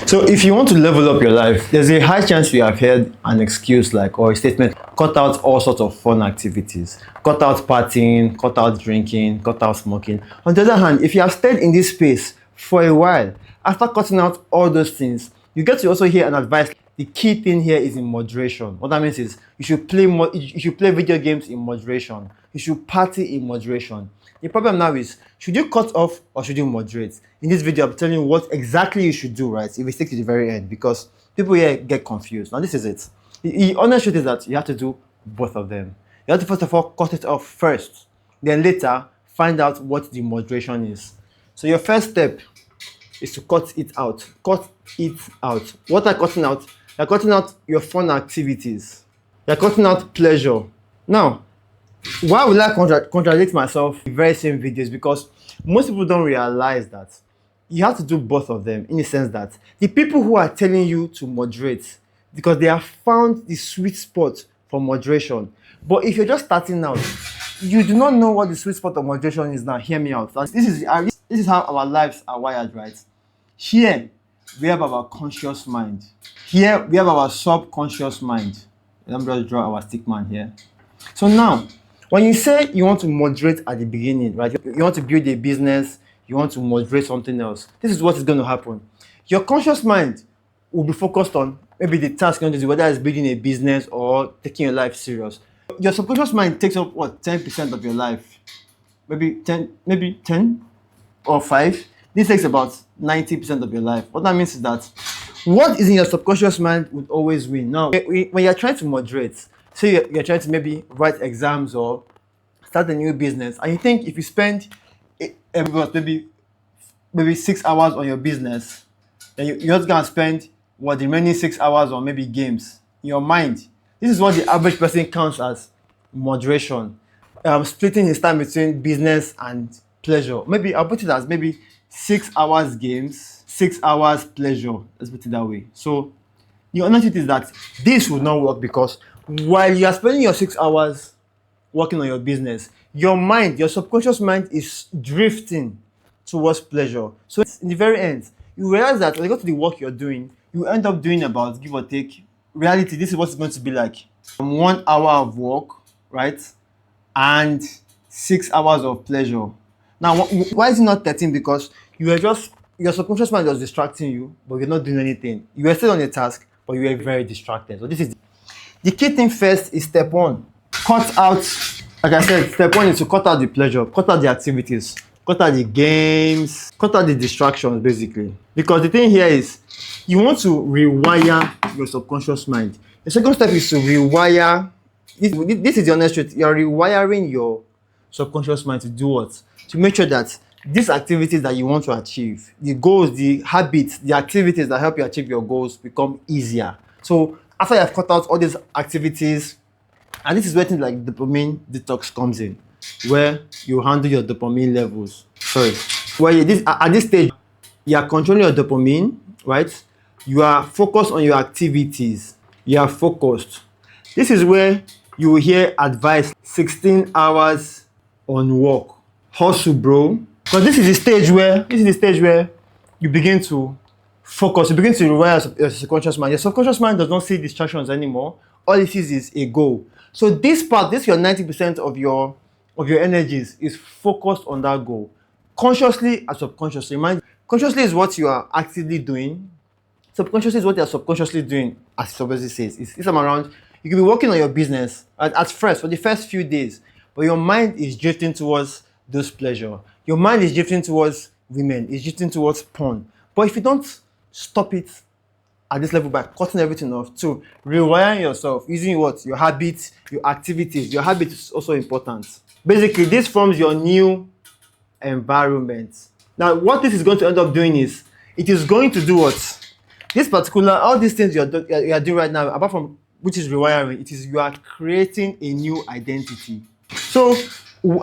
So if you want to level up your life, there's a high chance you have heard an excuse like or a statement, cut out all sorts of fun activities. Cut out partying, cut out drinking, cut out smoking. On the other hand, if you have stayed in this space for a while, after cutting out all those things, you get to also hear an advice. The key thing here is in moderation. What that means is you should play video games in moderation. You should party in moderation. The problem now is, should you cut off or should you moderate? In this video, I'm telling you what exactly you should do, right? If we stick to the very end, because people here get confused. Now, this is it. The honest truth is that you have to do both of them. You have to first of all cut it off first. Then later, find out what the moderation is. So your first step is to cut it out. Cut it out. What are cutting out? You're cutting out your fun activities. You're cutting out pleasure. Now, why will I contradict myself in the very same videos? Because most people don't realize that you have to do both of them, in the sense that the people who are telling you to moderate, because they have found the sweet spot for moderation. But if you're just starting out, you do not know what the sweet spot of moderation is now. Hear me out. This is how our lives are wired, right? Here, we have our conscious mind. Here, we have our subconscious mind. Let me just draw our stick man here. So now, when you say you want to moderate at the beginning, right? You want to build a business, you want to moderate something else. This is what is going to happen. Your conscious mind will be focused on maybe the task you want to do, whether it's building a business or taking your life serious. Your subconscious mind takes up 10% of your life, maybe 10 or 5. This takes about 90% of your life. What that means is that what is in your subconscious mind would always win. Now, when you're trying to moderate, say you're trying to maybe write exams or start a new business, and you think if you spend maybe 6 hours on your business, then you're just gonna spend the remaining 6 hours on maybe games. In your mind, this is what the average person counts as moderation. Splitting his time between business and pleasure. Maybe I'll put it as maybe 6 hours games, 6 hours pleasure. Let's put it that way. So the honest truth is that this will not work, because while you are spending your 6 hours working on your business, your mind, your subconscious mind is drifting towards pleasure. So in the very end, you realize that when you go to the work you're doing, you end up doing about, give or take, reality, this is what it's going to be like. 1 hour of work, right? And 6 hours of pleasure. Now, why is it not 13? Because your subconscious mind was distracting you, but you're not doing anything. You were still on a task, but you were very distracted. So this is the key thing. First is step 1. Cut out, like I said, step 1 is to cut out the pleasure, cut out the activities, cut out the games, cut out the distractions, basically. Because the thing here is, you want to rewire your subconscious mind. The second step is to rewire. This is the honest truth. You're rewiring your subconscious mind to do what? To make sure that these activities that you want to achieve, the goals, the habits, the activities that help you achieve your goals become easier. So after you have cut out all these activities, and this is where things like dopamine detox comes in, where you handle your dopamine levels. At this stage, you are controlling your dopamine, right? You are focused on your activities. You are focused. This is where you will hear advice: 16 hours on work. Hustle, bro. Because this is the stage where you begin to focus. You begin to rewire your subconscious mind. Your subconscious mind does not see distractions anymore. All it sees is a goal. So this your 90% of your energies is focused on that goal. Consciously and subconsciously. Consciously is what you are actively doing. Subconsciously is what you are subconsciously doing, as it obviously says. It's this time around, you can be working on your business at first, for the first few days, but your mind is drifting towards those pleasure. Your mind is drifting towards women, it's drifting towards porn. But if you don't stop it at this level by cutting everything off, to rewiring yourself, using what? Your habits, your activities. Your habit is also important. Basically, this forms your new environment. Now, what this is going to end up doing is, it is going to do what? All these things you are doing right now, apart from which is rewiring, it is you are creating a new identity. So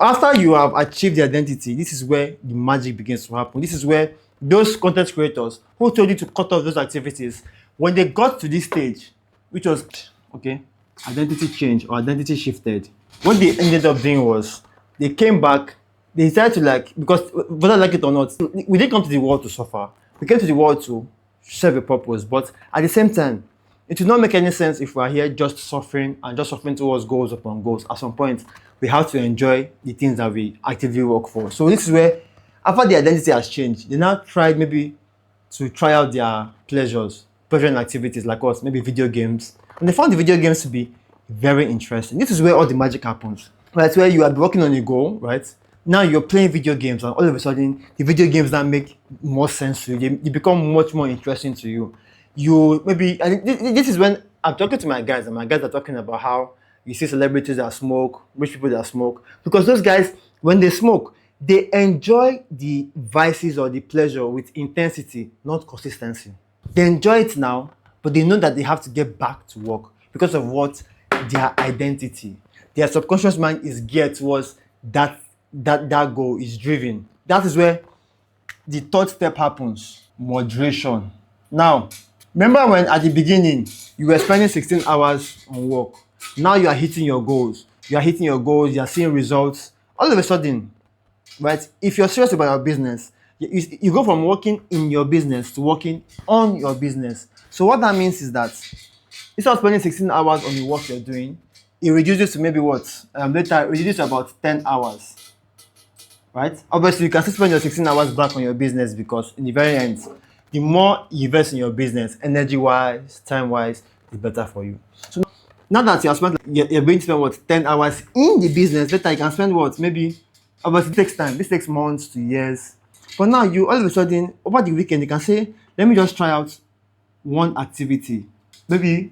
after you have achieved the identity, this is where the magic begins to happen. This is where those content creators who told you to cut off those activities, when they got to this stage, which was identity change or identity shifted, what they ended up doing was they came back, they decided to, because whether I like it or not, we didn't come to the world to suffer. We came to the world to serve a purpose. But at the same time, it will not make any sense if we are here just suffering and just suffering towards goals upon goals. At some point, we have to enjoy the things that we actively work for. So this is where, after the identity has changed, they now tried maybe to try out their pleasuring activities like what, maybe video games. And they found the video games to be very interesting. This is where all the magic happens. Right, where you are working on a goal, right? Now you're playing video games, and all of a sudden, the video games that make more sense to you, they become much more interesting to you. You maybe, and this is when I'm talking to my guys, and my guys are talking about how you see celebrities that smoke, rich people that smoke, because those guys, when they smoke, they enjoy the vices or the pleasure with intensity, not consistency. They enjoy it now, but they know that they have to get back to work because of what? Their identity. Their subconscious mind is geared towards that goal, is driven. That is where the third step happens: moderation. Now, remember when at the beginning you were spending 16 hours on work. Now you are hitting your goals. You are hitting your goals. You are seeing results. All of a sudden, right? If you're serious about your business, you go from working in your business to working on your business. So what that means is that instead of spending 16 hours on the work you're doing, it reduces to maybe what? Later, it reduces to about 10 hours, right? Obviously, you can still spend your 16 hours back on your business, because in the very end, the more you invest in your business, energy-wise, time-wise, the better for you. So now that you have spent, you're going to spend what, 10 hours in the business, later you can spend what, maybe, obviously it takes time. This takes months to years. But now you all of a sudden, over the weekend, you can say, let me just try out one activity. Maybe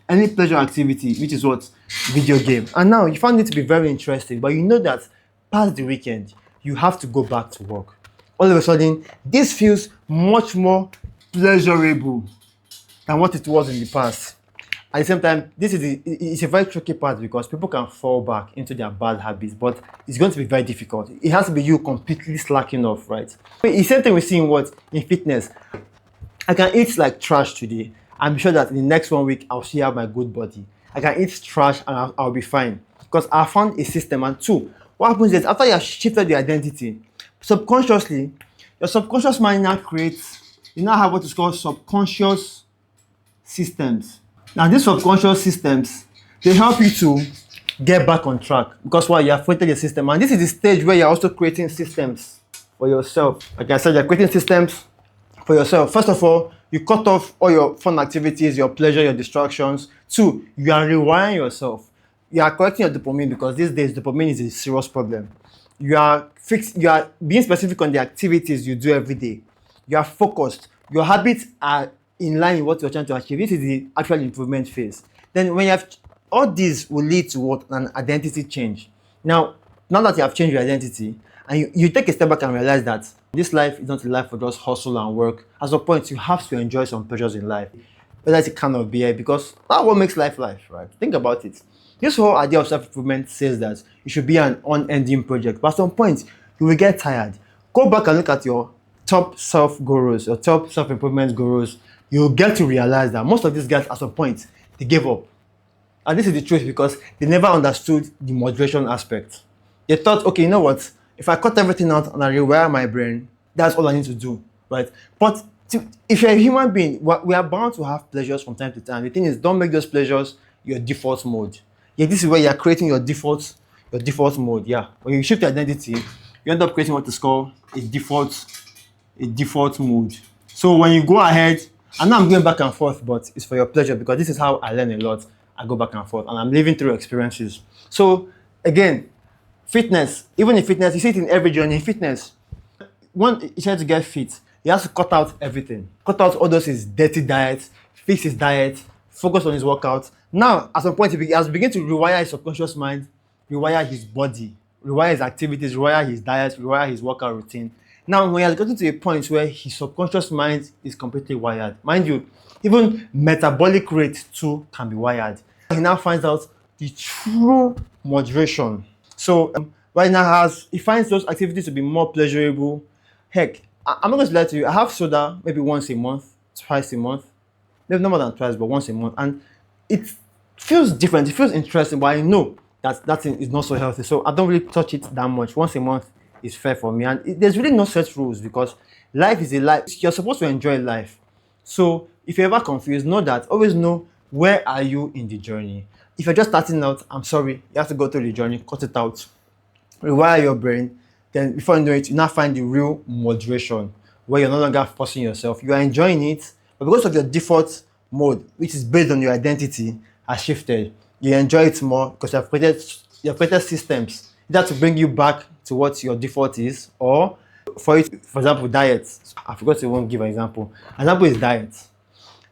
any pleasure activity, which is what? Video game. And now you found it to be very interesting, but you know that past the weekend, you have to go back to work. All of a sudden, this feels much more pleasurable than what it was in the past. At the same time, it's a very tricky part, because people can fall back into their bad habits, but it's going to be very difficult. It has to be you completely slacking off, right? The same thing we see in fitness. I can eat like trash today. I'm sure that in the next 1 week, I'll still have my good body. I can eat trash and I'll be fine, because I found a system. And two, what happens is, after you have shifted the identity, subconsciously, your subconscious mind now you now have what is called subconscious systems. Now, these subconscious systems, they help you to get back on track, because you have created a system. And this is the stage where you're also creating systems for yourself. Like I said, you're creating systems for yourself. First of all, you cut off all your fun activities, your pleasure, your distractions. Two, you are rewiring yourself. You are correcting your dopamine, because these days dopamine is a serious problem. You are being specific on the activities you do every day. You are focused. Your habits are in line with what you're trying to achieve. This is the actual improvement phase. Then when you have all these, will lead to what? An identity change. Now that you have changed your identity, and you take a step back and realize that this life is not a life for just hustle and work. At some point, you have to enjoy some pleasures in life, whether it's a kind of beer, because that's what makes life, right? Think about it. This whole idea of self-improvement says that it should be an unending project, but at some point, you will get tired. Go back and look at your top self-gurus, your top self-improvement gurus. You'll get to realize that most of these guys, at some point, they gave up. And this is the truth, because they never understood the moderation aspect. They thought, okay, you know what? If I cut everything out and I rewire my brain, that's all I need to do, right? But if you're a human being, we are bound to have pleasures from time to time. The thing is, don't make those pleasures your default mode. Yeah, this is where you're creating your default mode. Yeah, when you shift your identity, you end up creating what is called a default mode. So when you go ahead, and now I'm going back and forth, but it's for your pleasure, because this is how I learn a lot. I go back and forth, and I'm living through experiences. So again, fitness, even in fitness, you see it in every journey. In fitness, when you try to get fit, he has to cut out everything. Cut out all those his dirty diets, fix his diet, focus on his workouts. Now, at some point, he has begun to rewire his subconscious mind, rewire his body, rewire his activities, rewire his diet, rewire his workout routine. Now, when he has gotten to a point where his subconscious mind is completely wired, mind you, even metabolic rate too can be wired. He now finds out the true moderation. So right now, he finds those activities to be more pleasurable. Heck, I'm not going to lie to you. I have soda maybe once a month, twice a month, maybe not more than twice, but once a month, and it feels different. It feels interesting, but I know that thing is not so healthy. So I don't really touch it that much. Once a month is fair for me, and there's really no set rules, because life is a life. You're supposed to enjoy life. So if you're ever confused, know that, always know where are you in the journey. If you're just starting out, I'm sorry, you have to go through the journey, cut it out, rewire your brain. Then before you know it, you now find the real moderation where you're no longer forcing yourself. You are enjoying it, but because of your default mode, which is based on your identity, has shifted. You enjoy it more because you have created systems either to bring you back to what your default is, or for it, for example, diet. I forgot to even give an example. An example is diet,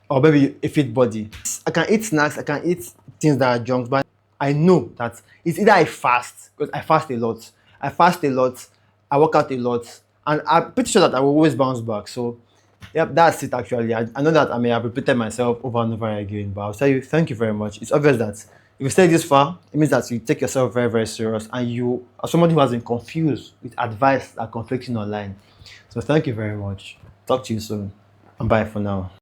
or maybe a fit body. I can eat snacks, I can eat things that are junk, but I know that it's either I fast, because I fast a lot. I fast a lot, I work out a lot, and I'm pretty sure that I will always bounce back. So, yep, that's it actually. I know that I may have repeated myself over and over again, but I'll tell you, thank you very much. It's obvious that if you stay this far, it means that you take yourself very, very serious, and you are somebody who has been confused with advice that conflicting online. So, thank you very much. Talk to you soon, and bye for now.